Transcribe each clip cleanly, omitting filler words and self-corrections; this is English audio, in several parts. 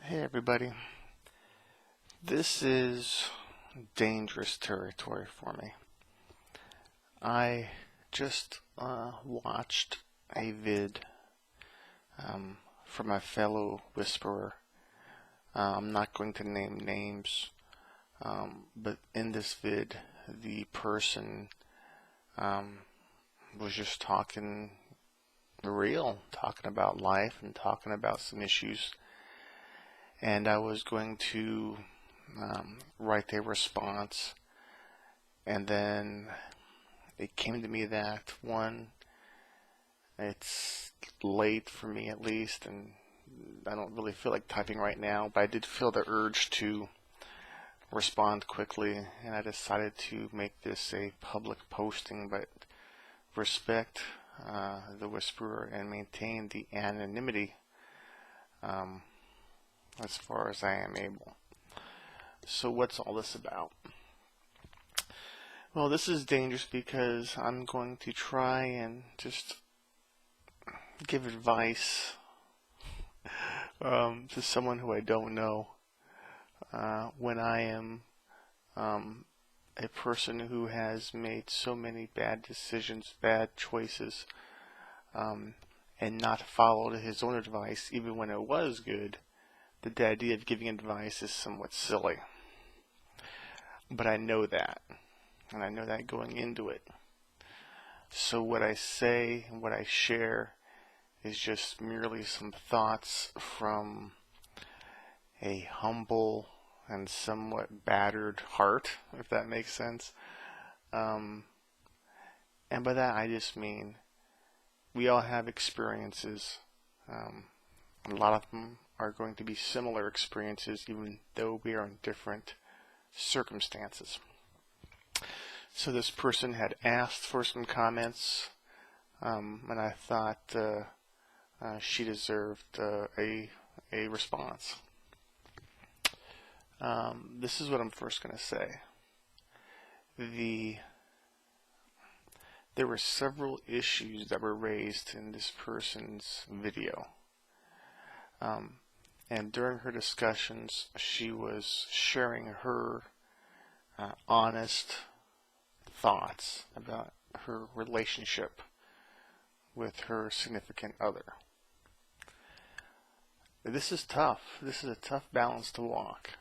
Hey everybody, this is dangerous territory for me. I just watched a vid from a fellow whisperer. I'm not going to name names, but in this vid, the person was just talking talking about life and talking about some issues. And I was going to write a response, and then it came to me that one, it's late for me at least, and I don't really feel like typing right now, but I did feel the urge to respond quickly, and I decided to make this a public posting, but respect the whisperer and maintain the anonymity as far as I am able. So what's all this about? Well, this is dangerous because I'm going to try and just give advice to someone who I don't know when I am a person who has made so many bad decisions, bad choices, and not followed his own advice even when it was good. The idea of giving advice is somewhat silly. But I know that, and I know that going into it. So what I say and what I share is just merely some thoughts from a humble and somewhat battered heart, if that makes sense. And by that I just mean we all have experiences. A lot of them are going to be similar experiences, even though we are in different circumstances. So this person had asked for some comments, and I thought she deserved a response. This is what I'm first going to say. There were several issues that were raised in this person's video. And during her discussions, she was sharing her honest thoughts about her relationship with her significant other. This is tough. This is a tough balance to walk.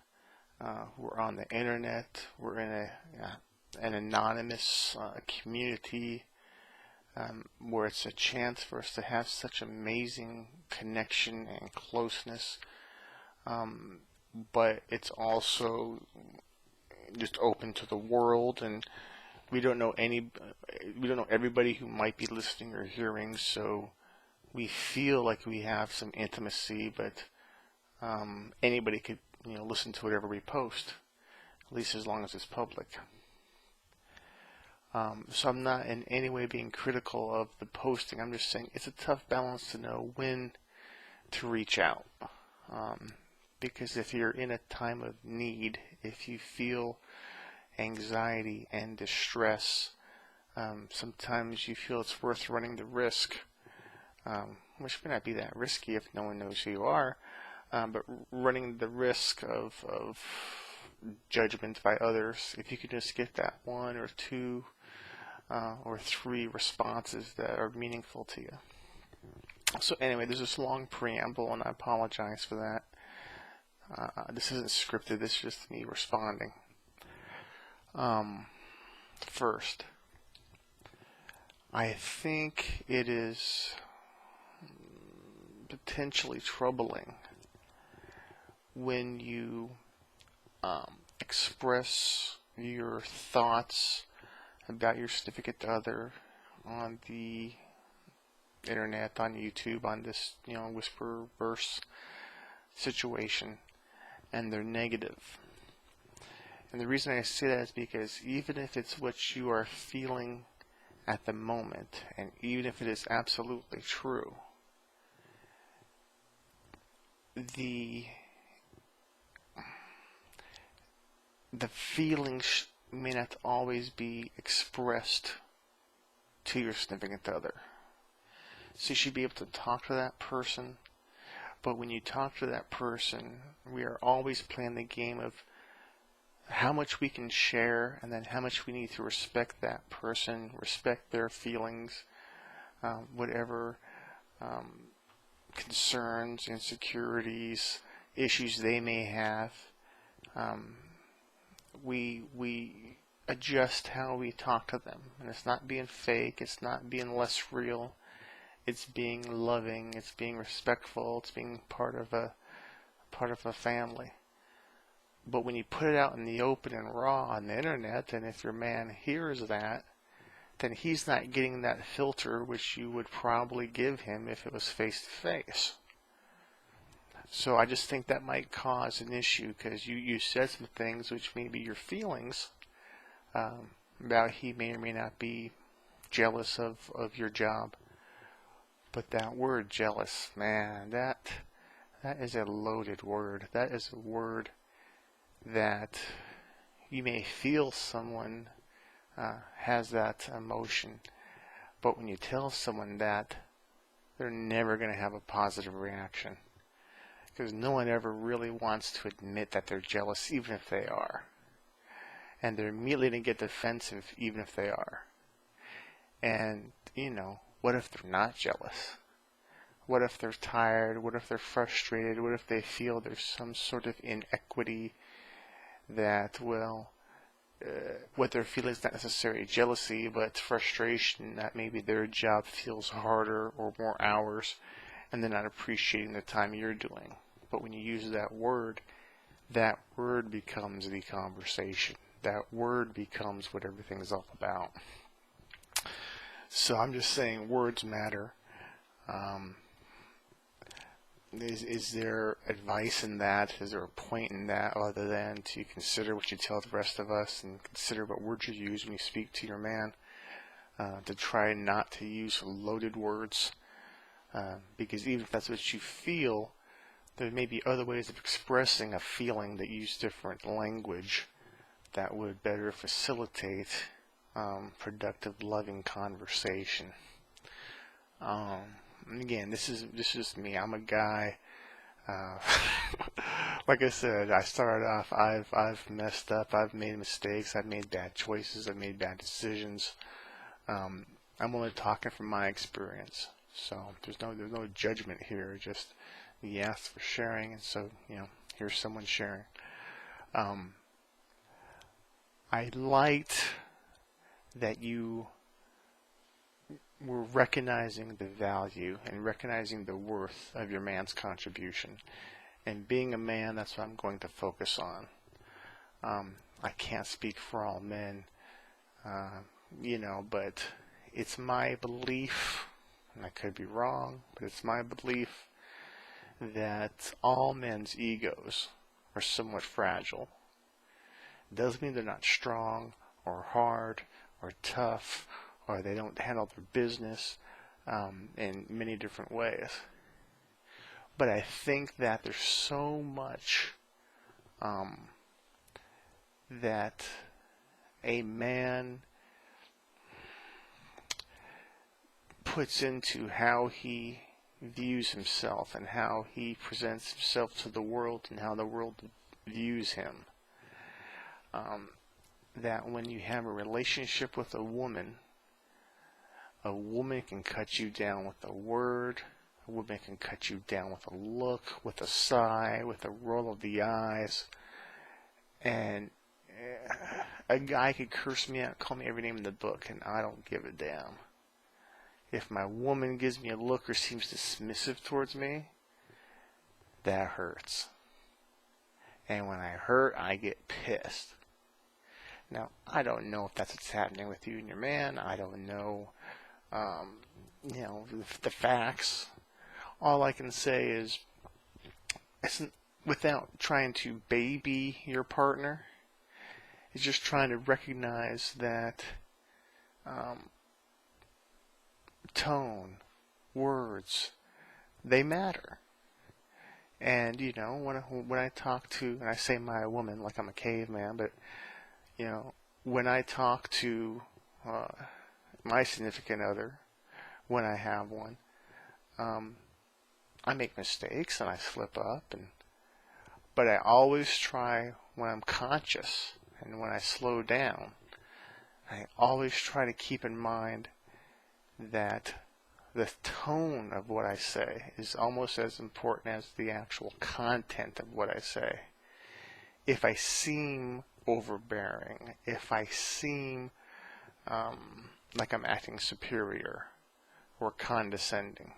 We're on the internet. We're in an anonymous community where it's a chance for us to have such amazing connection and closeness, but it's also just open to the world, and we don't know everybody who might be listening or hearing, so we feel like we have some intimacy, but anybody could listen to whatever we post, at least as long as it's public. So I'm not in any way being critical of the posting. I'm just saying it's a tough balance to know when to reach out. Because if you're in a time of need, if you feel anxiety and distress, sometimes you feel it's worth running the risk, which may not be that risky if no one knows who you are, but running the risk of judgment by others, if you could just get that one or two or three responses that are meaningful to you. So anyway, there's this long preamble, and I apologize for that. This isn't scripted, this is just me responding. First, I think it is potentially troubling when you express your thoughts about your significant other on the internet, on YouTube, on this Whisperverse situation, and they're negative. And the reason I say that is because even if it's what you are feeling at the moment, and even if it is absolutely true, the feelings may not always be expressed to your significant other. So you should be able to talk to that person, But when you talk to that person, we are always playing the game of how much we can share, and then how much we need to respect that person, respect their feelings, whatever concerns, insecurities, issues they may have. We adjust how we talk to them, and it's not being fake, it's not being less real, it's being loving, it's being respectful, it's being part of a family. But when you put it out in the open and raw on the internet, and if your man hears that, then he's not getting that filter which you would probably give him if it was face to face. So I just think that might cause an issue, because you said some things which may be your feelings about he may or may not be jealous of your job. But that word jealous, man, that is a loaded word. That is a word that you may feel someone has that emotion, but when you tell someone that, they're never going to have a positive reaction, because no one ever really wants to admit that they're jealous, even if they are. And they're immediately going to get defensive, even if they are. And, what if they're not jealous? What if they're tired? What if they're frustrated? What if they feel there's some sort of inequity that, what they're feeling is not necessarily jealousy, but frustration that maybe their job feels harder or more hours, and they're not appreciating the time you're doing. But when you use that word becomes the conversation. That word becomes what everything's all about. So I'm just saying, words matter. Is there advice in that? Is there a point in that other than to consider what you tell the rest of us, and consider what words you use when you speak to your man, to try not to use loaded words, because even if that's what you feel, there may be other ways of expressing a feeling that use different language that would better facilitate productive, loving conversation. Again, this is just me. I'm a guy. Like I said, I started off. I've messed up. I've made mistakes. I've made bad choices. I've made bad decisions. I'm only talking from my experience, so there's no judgment here. Just you asked for sharing, and so here's someone sharing. I liked that you were recognizing the value and recognizing the worth of your man's contribution. And being a man, that's what I'm going to focus on. I can't speak for all men, but it's my belief, and I could be wrong, but it's my belief that all men's egos are somewhat fragile. It doesn't mean they're not strong or hard or tough, or they don't handle their business in many different ways. But I think that there's so much that a man puts into how he views himself and how he presents himself to the world and how the world views him. That when you have a relationship with a woman can cut you down with a word. A woman can cut you down with a look, with a sigh, with a roll of the eyes. And a guy could curse me out, call me every name in the book, and I don't give a damn. If my woman gives me a look or seems dismissive towards me, that hurts. And when I hurt, I get pissed. Now, I don't know if that's what's happening with you and your man. I don't know, the facts. All I can say is, without trying to baby your partner, is just trying to recognize that tone, words, they matter. And, when I talk to, and I say my woman like I'm a caveman, but, when I talk to my significant other, when I have one, I make mistakes and I slip up, but I always try when I'm conscious and when I slow down, I always try to keep in mind that the tone of what I say is almost as important as the actual content of what I say. If I seem overbearing, if I seem like I'm acting superior or condescending,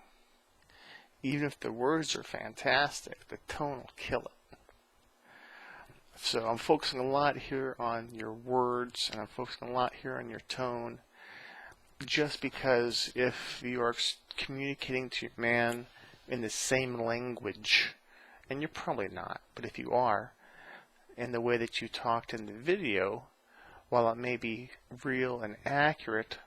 even if the words are fantastic, the tone will kill it. So I'm focusing a lot here on your words, and I'm focusing a lot here on your tone, just because if you are communicating to your man in the same language, and you're probably not, but if you are, in the way that you talked in the video, while it may be real and accurate,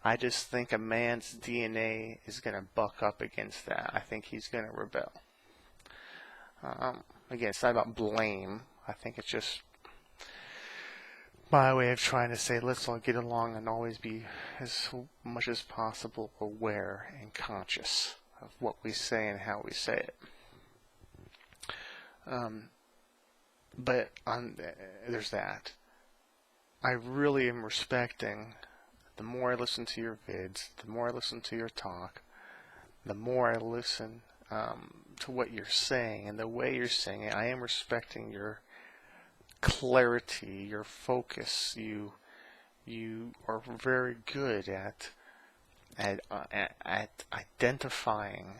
I just think a man's DNA is going to buck up against that. I think he's going to rebel. Again, it's not about blame. I think it's just my way of trying to say, let's all get along and always be as much as possible aware and conscious of what we say and how we say it. But there's that. I really am respecting, the more I listen to your vids, the more I listen to your talk, the more I listen to what you're saying and the way you're saying it. I am respecting your clarity, your focus. You are very good at identifying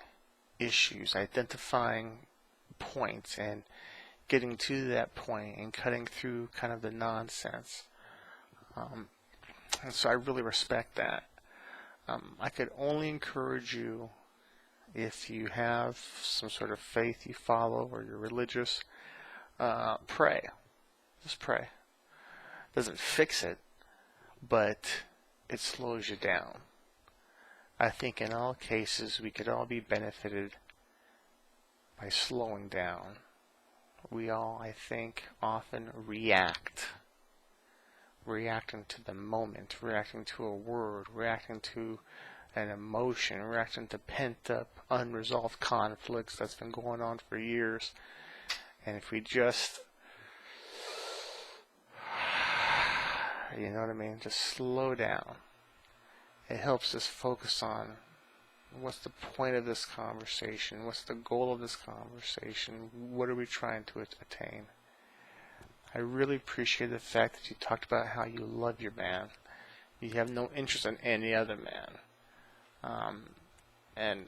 issues, identifying points, and getting to that point and cutting through kind of the nonsense. And so I really respect that. I could only encourage you, if you have some sort of faith you follow or you're religious, pray. Just pray. Doesn't fix it, but it slows you down. I think in all cases we could all be benefited by slowing down. We all, I think, often reacting to the moment, reacting to a word, reacting to an emotion, reacting to pent-up, unresolved conflicts that's been going on for years. And if we just, you know what I mean, just slow down, it helps us focus on what's the point of this conversation, what's the goal of this conversation, what are we trying to attain. I really appreciate the fact that you talked about how you love your man. You have no interest in any other man. And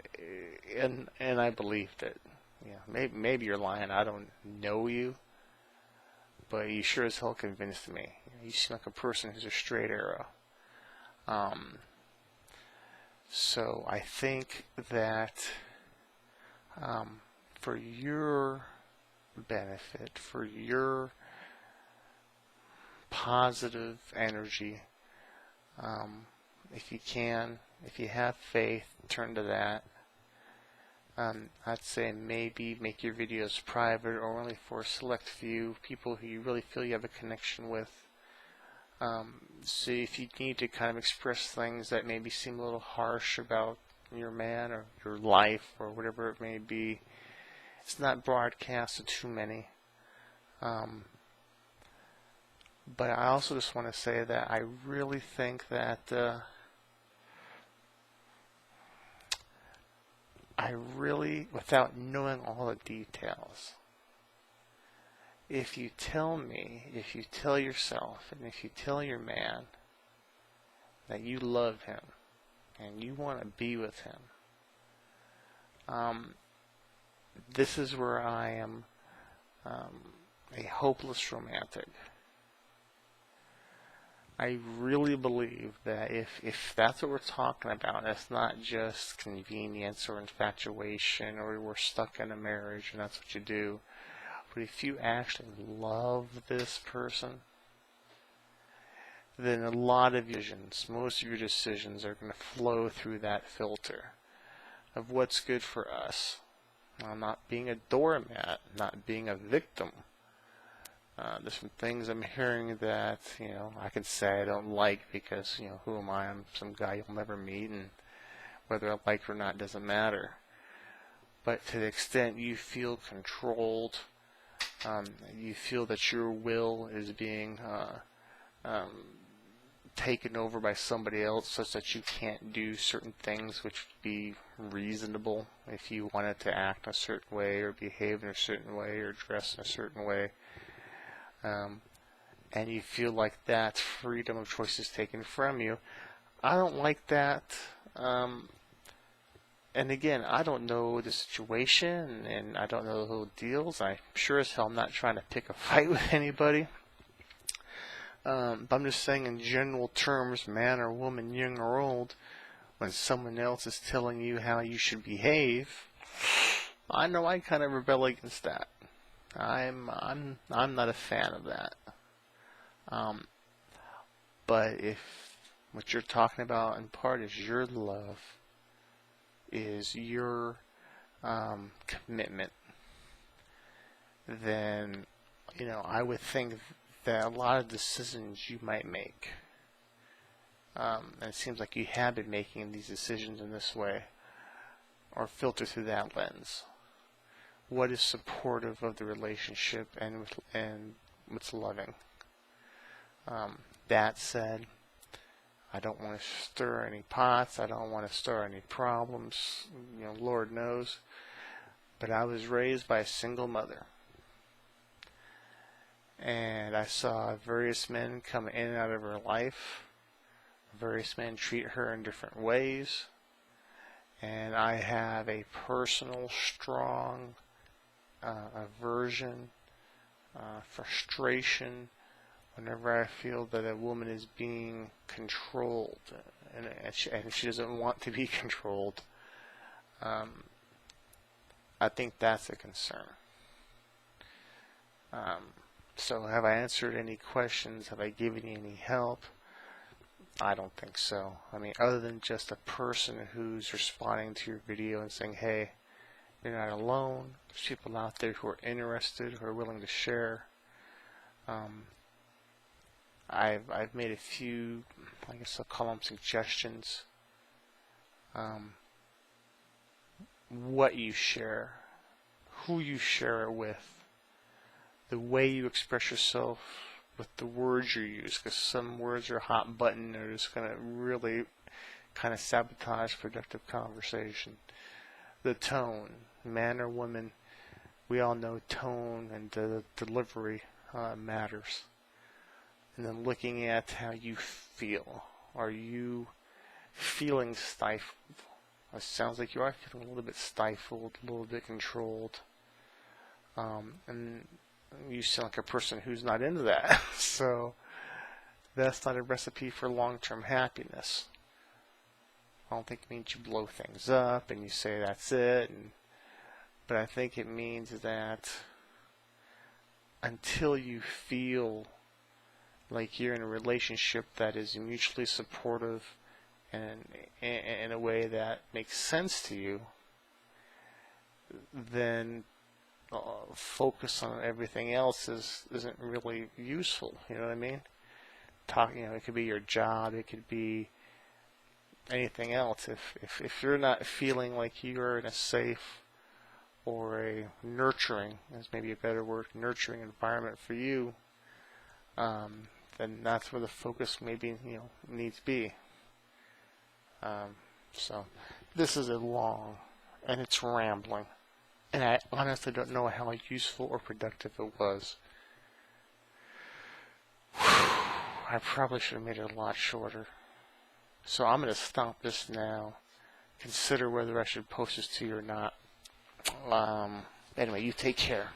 I believe that, maybe you're lying. I don't know you, but you sure as hell convinced me. You seem like a person who's a straight arrow. So I think that for your benefit, for your positive energy, if you can, if you have faith, turn to that. I'd say maybe make your videos private or only for a select few people who you really feel you have a connection with. So if you need to kind of express things that maybe seem a little harsh about your man or your life or whatever it may be, it's not broadcast to too many. But I also just want to say that I really think that without knowing all the details, if you tell me, if you tell yourself, and if you tell your man that you love him and you want to be with him, this is where I am a hopeless romantic. I really believe that if that's what we're talking about, it's not just convenience or infatuation or we're stuck in a marriage and that's what you do. But if you actually love this person, then a lot of your decisions, most of your decisions are going to flow through that filter of what's good for us. Now, not being a doormat, not being a victim. There's some things I'm hearing that, I can say I don't like because, who am I? I'm some guy you'll never meet, and whether I like it or not doesn't matter. but to the extent you feel controlled, you feel that your will is being taken over by somebody else, such that you can't do certain things which would be reasonable if you wanted to act a certain way or behave in a certain way or dress in a certain way, and you feel like that freedom of choice is taken from you. I don't like that. And again, I don't know the situation, and I don't know the whole deals. I'm sure as hell I'm not trying to pick a fight with anybody. But I'm just saying, in general terms, man or woman, young or old, when someone else is telling you how you should behave, I know I kind of rebel against that. I'm not a fan of that. But if what you're talking about in part is your love, is your commitment, then I would think that a lot of decisions you might make, and it seems like you have been making these decisions in this way, are filtered through that lens. What is supportive of the relationship and what's loving? That said, I don't want to stir any pots. I don't want to stir any problems. Lord knows. But I was raised by a single mother. And I saw various men come in and out of her life. Various men treat her in different ways. And I have a personal, strong aversion, frustration, whenever I feel that a woman is being controlled and she doesn't want to be controlled. I think that's a concern. So have I answered any questions? Have I given you any help? I don't think so. I mean, other than just a person who's responding to your video and saying, hey, you're not alone. There's people out there who are interested, who are willing to share. I've made a few, I guess I'll call them suggestions. What you share, who you share it with, the way you express yourself, with the words you use, because some words are hot button, they're just going to really kind of sabotage productive conversation. The tone, man or woman, we all know tone and the delivery matters. And then looking at how you feel. Are you feeling stifled? It sounds like you are feeling a little bit stifled, a little bit controlled. And you sound like a person who's not into that. So that's not a recipe for long-term happiness. I don't think it means you blow things up and you say that's it. But I think it means that until you feel like you're in a relationship that is mutually supportive and in a way that makes sense to you, then focus on everything else isn't really useful. You know what I mean? It could be your job, it could be anything else. If you're not feeling like you're in a safe or a nurturing, is maybe a better word, nurturing environment for you, then that's where the focus maybe needs to be. So this is a long, and it's rambling, and I honestly don't know how useful or productive it was. I probably should have made it a lot shorter. So I'm going to stop this now. Consider whether I should post this to you or not. Anyway, you take care.